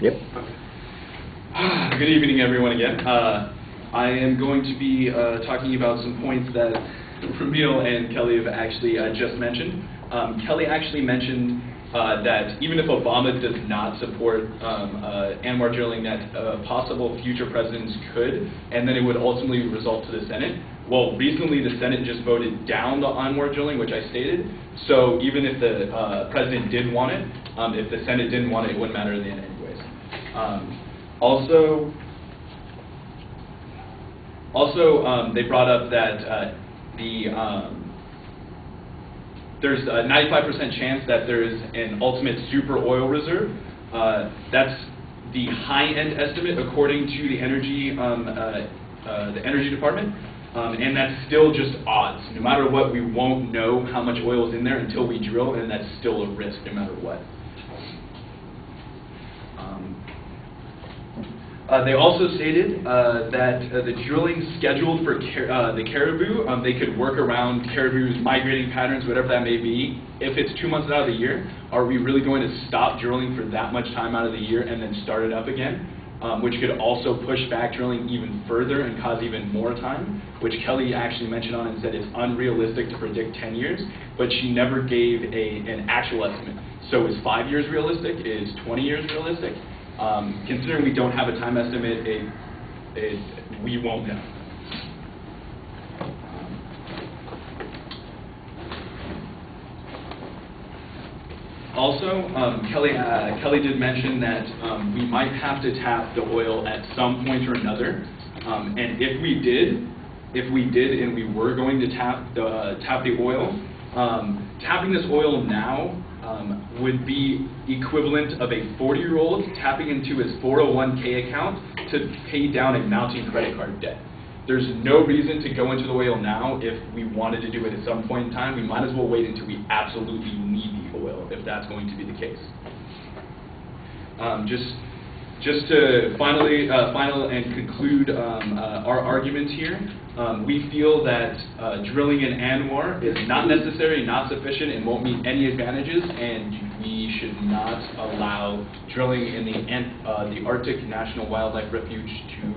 Yep. Good evening, everyone, again. I am going to be talking about some points that Ramil and Kelly have actually just mentioned. Kelly actually mentioned that even if Obama does not support Anwr drilling, that possible future presidents could, and then it would ultimately result to the Senate. Well, recently the Senate just voted down the Anwr drilling, which I stated. So even if the president did want it, if the Senate didn't want it, it wouldn't matter in the end anyways. Also, they brought up that there's a 95% chance that there is an ultimate super oil reserve. That's the high-end estimate according to the Energy Department, and that's still just odds. No matter what, we won't know how much oil is in there until we drill, and that's still a risk no matter what. They also stated that the drilling scheduled for the caribou, they could work around caribou's migrating patterns, whatever that may be. If it's 2 months out of the year, are we really going to stop drilling for that much time out of the year and then start it up again? Which could also push back drilling even further and cause even more time, which Kelly actually mentioned on and said it's unrealistic to predict 10 years, but she never gave an actual estimate. So is 5 years realistic? Is 20 years realistic? Considering we don't have a time estimate, we won't know. Also, Kelly did mention that we might have to tap the oil at some point or another, and if we did and we were going to tap the oil, tapping this oil now would be equivalent of a 40-year-old tapping into his 401k account to pay down a mounting credit card debt. There's no reason to go into the oil now if we wanted to do it at some point in time. We might as well wait until we absolutely need the oil, if that's going to be the case. Just to final and conclude our arguments here, we feel that drilling in Anwr is not necessary, not sufficient, and won't meet any advantages, and we should not allow drilling in the Arctic National Wildlife Refuge to